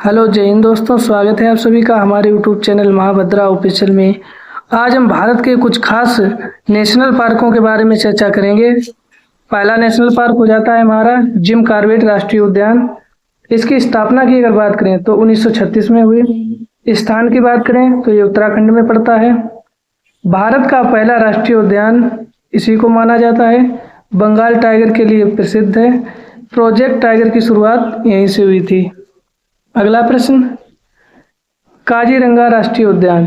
Hello जय हिंद दोस्तों, स्वागत है आप सभी का हमारे यूट्यूब चैनल महाभद्रा ऑफिशियल में। आज हम भारत के कुछ खास नेशनल पार्कों के बारे में चर्चा करेंगे। पहला नेशनल पार्क हो जाता है हमारा जिम कॉर्बेट राष्ट्रीय उद्यान। इसकी स्थापना की अगर बात करें तो 1936 में हुई। स्थान की बात करें तो ये उत्तराखंड में पड़ता है। भारत का पहला राष्ट्रीय उद्यान इसी को माना जाता है। बंगाल टाइगर के लिए प्रसिद्ध है। प्रोजेक्ट टाइगर की शुरुआत यहीं से हुई थी। अगला प्रश्न, काजीरंगा राष्ट्रीय उद्यान।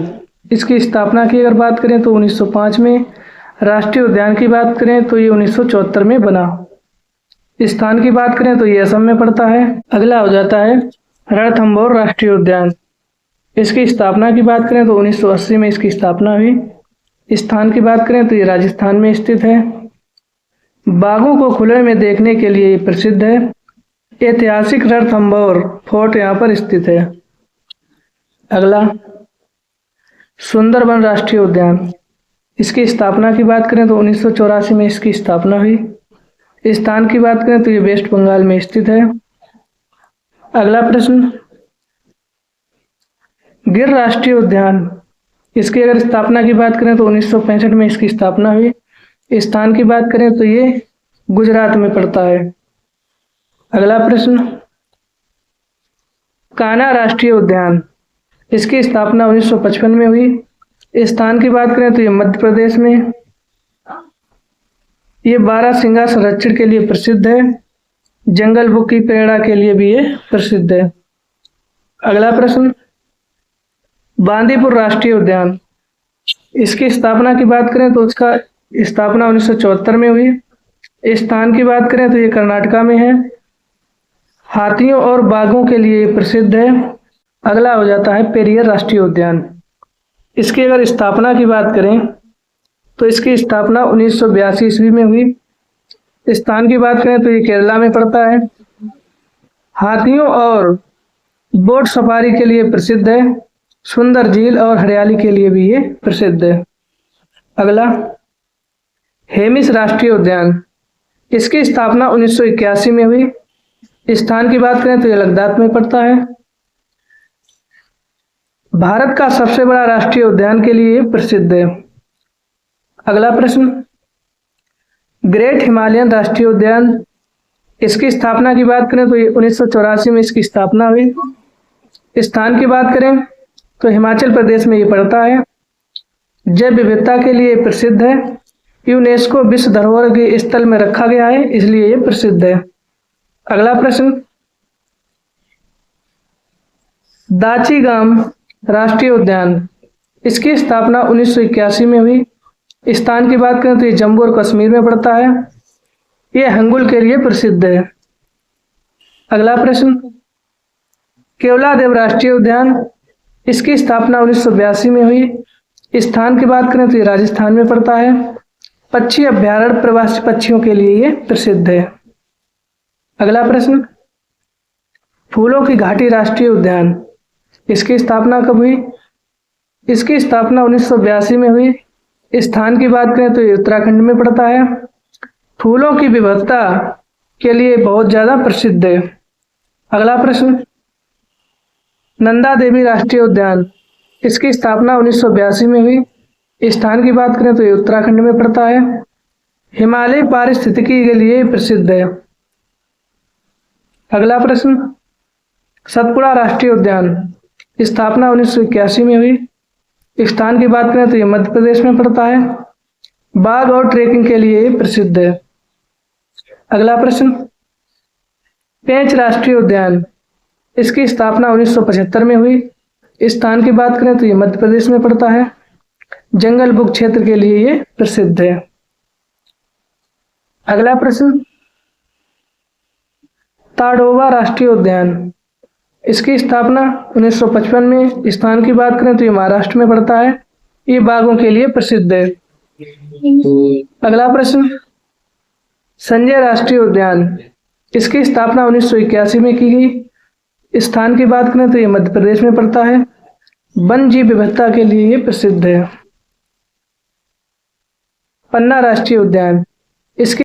इसकी स्थापना की अगर बात करें तो 1905 में। राष्ट्रीय उद्यान की बात करें तो ये 1974 में बना। स्थान की बात करें तो ये असम में पड़ता है। अगला हो जाता है रणथंभौर राष्ट्रीय उद्यान। इसकी स्थापना की बात करें तो 1980 में इसकी स्थापना हुई। स्थान की बात करें तो ये राजस्थान में स्थित है। बाघों को खुले में देखने के लिए प्रसिद्ध है। ऐतिहासिक रणथंभौर फोर्ट यहाँ पर स्थित है। अगला, सुंदरबन राष्ट्रीय उद्यान। इसकी स्थापना की बात करें तो 1984 में इसकी स्थापना हुई। स्थान की बात करें तो ये वेस्ट बंगाल में स्थित है। अगला प्रश्न, गिर राष्ट्रीय उद्यान। इसकी अगर स्थापना की बात करें तो 1965 में इसकी स्थापना हुई। स्थान की बात करें तो ये गुजरात में पड़ता है। अगला प्रश्न, कान्हा राष्ट्रीय उद्यान। इसकी स्थापना 1955 में हुई। स्थान की बात करें तो ये मध्य प्रदेश में। ये बारहसिंगा संरक्षण के लिए प्रसिद्ध है। जंगल बुक की प्रेरणा के लिए भी ये प्रसिद्ध है। अगला प्रश्न, बांदीपुर राष्ट्रीय उद्यान। इसकी स्थापना की बात करें तो उसका स्थापना 1974 में हुई। स्थान की बात करें तो ये कर्नाटका में है। हाथियों और बाघों के लिए प्रसिद्ध है। अगला हो जाता है पेरियर राष्ट्रीय उद्यान। इसकी अगर स्थापना की बात करें तो इसकी स्थापना 1982 ईस्वी में हुई। स्थान की बात करें तो ये केरला में पड़ता है। हाथियों और बोट सफारी के लिए प्रसिद्ध है। सुंदर झील और हरियाली के लिए भी ये प्रसिद्ध है। अगला, हेमिस राष्ट्रीय उद्यान। इसकी स्थापना 1981 में हुई। स्थान की बात करें तो यह लद्दाख में पड़ता है। भारत का सबसे बड़ा राष्ट्रीय उद्यान के लिए प्रसिद्ध है। अगला प्रश्न, ग्रेट हिमालयन राष्ट्रीय उद्यान। इसकी स्थापना की बात करें तो ये 1984 में इसकी स्थापना हुई। स्थान की बात करें तो हिमाचल प्रदेश में ये पड़ता है। जैव विविधता के लिए प्रसिद्ध है। यूनेस्को विश्व धरोहर के स्थल में रखा गया है, इसलिए ये प्रसिद्ध है। अगला प्रश्न, दाचीगाम राष्ट्रीय उद्यान। इसकी स्थापना 1981 में हुई। स्थान की बात करें तो ये जम्मू और कश्मीर में पड़ता है। यह हंगुल के लिए प्रसिद्ध है। अगला प्रश्न, केवलादेव राष्ट्रीय उद्यान। इसकी स्थापना 1982 में हुई। स्थान की बात करें तो ये राजस्थान में पड़ता है। पक्षी अभ्यारण्य प्रवासी पक्षियों के लिए ये प्रसिद्ध है। अगला प्रश्न, फूलों की घाटी राष्ट्रीय उद्यान। इसकी स्थापना कब हुई? इसकी स्थापना 1982 में हुई। स्थान की बात करें तो ये उत्तराखंड में पड़ता है। फूलों की विविधता के लिए बहुत ज्यादा प्रसिद्ध है। अगला प्रश्न, नंदा देवी राष्ट्रीय उद्यान। इसकी स्थापना 1982 में हुई। स्थान की बात करें तो ये उत्तराखंड में पड़ता है। हिमालय पारिस्थितिकी के लिए प्रसिद्ध है। अगला प्रश्न, सतपुड़ा राष्ट्रीय उद्यान। स्थापना 1981 में हुई। स्थान की बात करें तो ये मध्य प्रदेश में पड़ता है। बाघ और ट्रेकिंग के लिए प्रसिद्ध है। अगला प्रश्न, पेंच राष्ट्रीय उद्यान। इसकी स्थापना 1975 में हुई। स्थान की बात करें तो ये मध्य प्रदेश में पड़ता है। जंगल बुक क्षेत्र के लिए ये प्रसिद्ध है। अगला प्रश्न, ताडोबा राष्ट्रीय उद्यान। इसकी स्थापना 1955 में। स्थान की बात करें तो ये महाराष्ट्र में पड़ता है। ये बाघों के लिए प्रसिद्ध है। अगला प्रश्न, संजय राष्ट्रीय उद्यान। इसकी स्थापना 1981 में की गई। स्थान की बात करें तो ये मध्य प्रदेश में पड़ता है। वन जीव विविधता के लिए ये प्रसिद्ध है। पन्ना राष्ट्रीय उद्यान। इसकी